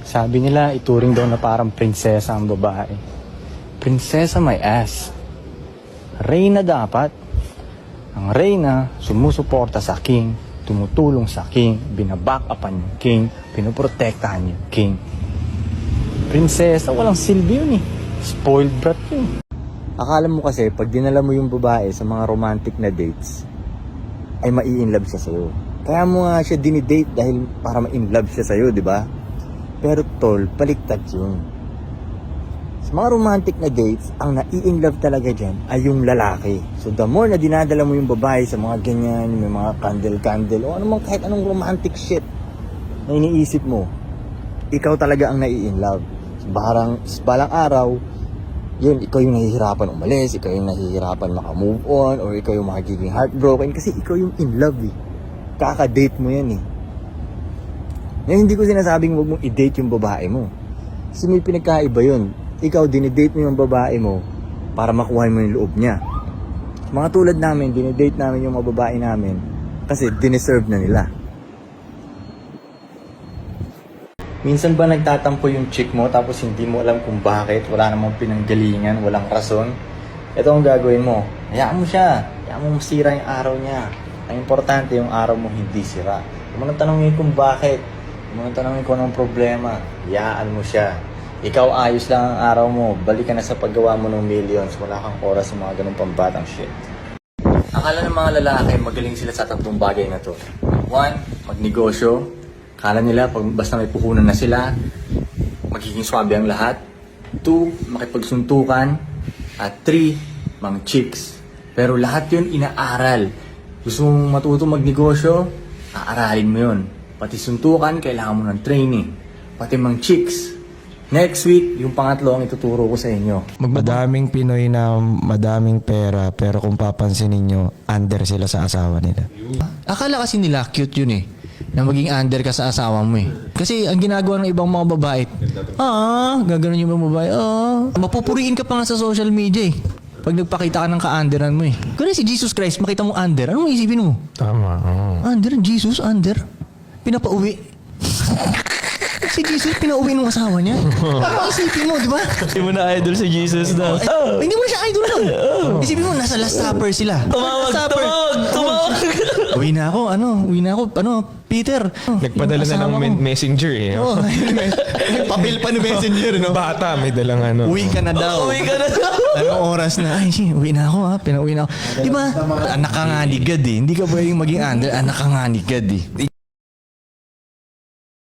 Sabi nila, ituring daw na parang prinsesa ang babae. Prinsesa my ass. Reyna dapat. Ang reyna, sumusuporta sa king, tumutulong sa king, binaback-upan yung king, pinoprotektahan yung king. Prinsesa, walang silbi yun eh. Spoiled brat yun. Akala mo kasi, pag dinala mo yung babae sa mga romantic na dates, ay mai-inlove siya sa'yo. Kaya mo nga siya dinidate dahil para ma-inlove siya sa'yo, di ba? Pero tol, baliktad yun. Sa mga romantic na dates, ang nai-inlove talaga dyan ay yung lalaki. So the more na dinadala mo yung babae sa mga ganyan, may mga candle-candle, o anumang kahit anong romantic shit na iniisip mo, ikaw talaga ang nai-inlove. So balang araw, yun, ikaw yung nahihirapan umalis, ikaw yung nahihirapan makamove on, or ikaw yung magiging heartbroken kasi ikaw yung in love eh. Kaka-date mo yan eh. Ngayon, hindi ko sinasabing huwag mong i-date yung babae mo. Kasi may pinagkaiba yun. Ikaw, dinidate mo yung babae mo para makuha mo yung loob niya. Mga tulad namin, dinidate namin yung mga babae namin kasi dineserve na nila. Minsan ba nagtatampo yung chick mo tapos hindi mo alam kung bakit, wala namang pinanggalingan, walang rason? Ito ang gagawin mo. Hayaan mo siya. Hayaan mo masira yung araw niya. Ang importante yung araw mo hindi sira. Huwag mo nang tanongin kung bakit. Huwag mo nang tanongin kung anong problema. Hayaan mo siya. Ikaw ayos lang ang araw mo. Balik ka na sa paggawa mo ng millions. Wala kang oras sa mga ganung pambatang shit. Akala ng mga lalaki magaling sila sa tatlong bagay na to. 1, magnegosyo. Akala nila pag basta may puhunan na sila, magiging swabe ang lahat. 2, makipagsuntukan. At 3, mga chicks. Pero lahat yun inaaral. Gusto mong matuto magnegosyo, aaralin mo yun. Pati suntukan, kailangan mo ng training. Pati mga chicks. Next week, yung pangatlo ang ituturo ko sa inyo. Madaming Pinoy na madaming pera, pero kung papansinin nyo, under sila sa asawa nila. Akala kasi nila cute yun eh, na maging under ka sa asawa mo eh. Kasi ang ginagawa ng ibang mga babae, gaganon yung mga babae, mapupuriin ka pa nga sa social media eh. Pag nagpakita ka ng ka-underan mo eh. Kaya si Jesus Christ, makita mo under, anong isipin mo? Tama, Under? Jesus? Under? Pinapauwi? Si Jesus, pinauwi ng asawa niya? Anong isipin mo, di ba? Hindi mo na idol si Jesus na. Hindi mo na siya idol lang. Isipin mo, nasa Last Supper sila. Tumawag! Uwi na ako, Peter. Nagpadala na ng messenger eh. Oo, pabil pa ng messenger, no? Bata, may dalang ano. Uwi ka na daw. Anong oras na? Ay, uwi na ako ha. Pinauwi na ako. Di ba? Anak ka nga ni God eh. Hindi ka pwedeng maging under. Anak ka nga ni God eh.